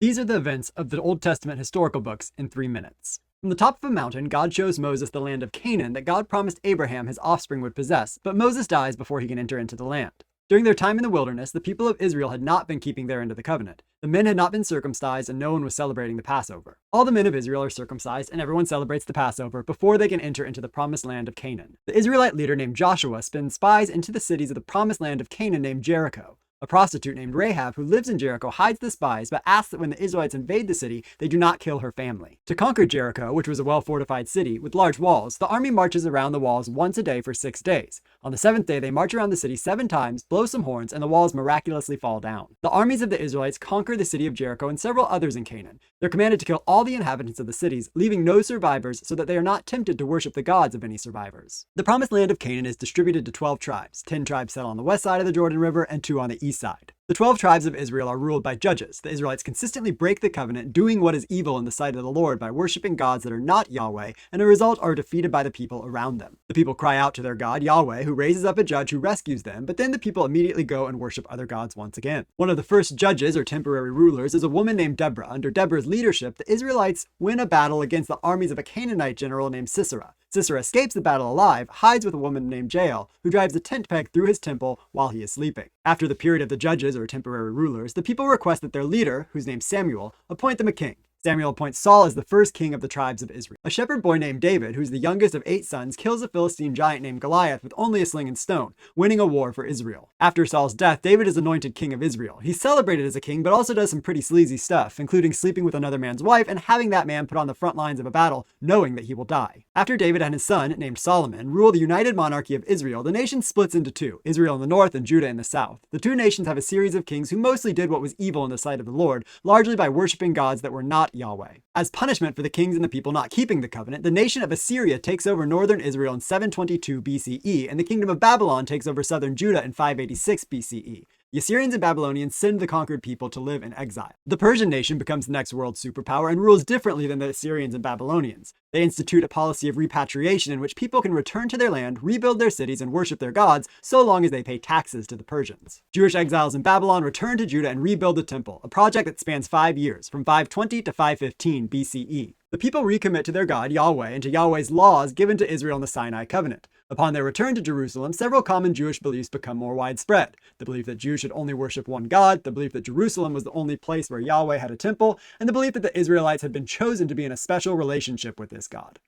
These are the events of the Old Testament historical books in 3 minutes. From the top of a mountain, God shows Moses the land of Canaan that God promised Abraham his offspring would possess, but Moses dies before he can enter into the land. During their time in the wilderness, the people of Israel had not been keeping their end of the covenant. The men had not been circumcised, and no one was celebrating the Passover. All the men of Israel are circumcised, and everyone celebrates the Passover before they can enter into the promised land of Canaan. The Israelite leader named Joshua sends spies into the cities of the promised land of Canaan named Jericho. A prostitute named Rahab, who lives in Jericho, hides the spies, but asks that when the Israelites invade the city, they do not kill her family. To conquer Jericho, which was a well-fortified city with large walls, the army marches around the walls once a day for 6 days. On the 7th day, they march around the city 7 times, blow some horns, and the walls miraculously fall down. The armies of the Israelites conquer the city of Jericho and several others in Canaan. They're commanded to kill all the inhabitants of the cities, leaving no survivors so that they are not tempted to worship the gods of any survivors. The promised land of Canaan is distributed to 12 tribes. 10 tribes settle on the west side of the Jordan River and 2 on the east side. The 12 tribes of Israel are ruled by judges. The Israelites consistently break the covenant, doing what is evil in the sight of the Lord by worshiping gods that are not Yahweh, and as a result are defeated by the people around them. The people cry out to their God, Yahweh, who raises up a judge who rescues them, but then the people immediately go and worship other gods once again. One of the first judges, or temporary rulers, is a woman named Deborah. Under Deborah's leadership, the Israelites win a battle against the armies of a Canaanite general named Sisera. Sisera escapes the battle alive, hides with a woman named Jael, who drives a tent peg through his temple while he is sleeping. After the period of the judges, or temporary rulers, the people request that their leader, whose name's Samuel, appoint them a king. Samuel appoints Saul as the first king of the tribes of Israel. A shepherd boy named David, who's the youngest of 8 sons, kills a Philistine giant named Goliath with only a sling and stone, winning a war for Israel. After Saul's death, David is anointed king of Israel. He's celebrated as a king, but also does some pretty sleazy stuff, including sleeping with another man's wife and having that man put on the front lines of a battle, knowing that he will die. After David and his son, named Solomon, rule the united monarchy of Israel, the nation splits into 2, Israel in the north and Judah in the south. The 2 nations have a series of kings who mostly did what was evil in the sight of the Lord, largely by worshiping gods that were not Yahweh. As punishment for the kings and the people not keeping the covenant, the nation of Assyria takes over northern Israel in 722 BCE, and the kingdom of Babylon takes over southern Judah in 586 BCE. The Assyrians and Babylonians send the conquered people to live in exile. The Persian nation becomes the next world superpower and rules differently than the Assyrians and Babylonians. They institute a policy of repatriation in which people can return to their land, rebuild their cities, and worship their gods, so long as they pay taxes to the Persians. Jewish exiles in Babylon return to Judah and rebuild the temple, a project that spans 5 years, from 520 to 515 BCE. The people recommit to their God, Yahweh, and to Yahweh's laws given to Israel in the Sinai covenant. Upon their return to Jerusalem, several common Jewish beliefs become more widespread. The belief that Jews should only worship one God, the belief that Jerusalem was the only place where Yahweh had a temple, and the belief that the Israelites had been chosen to be in a special relationship with this God.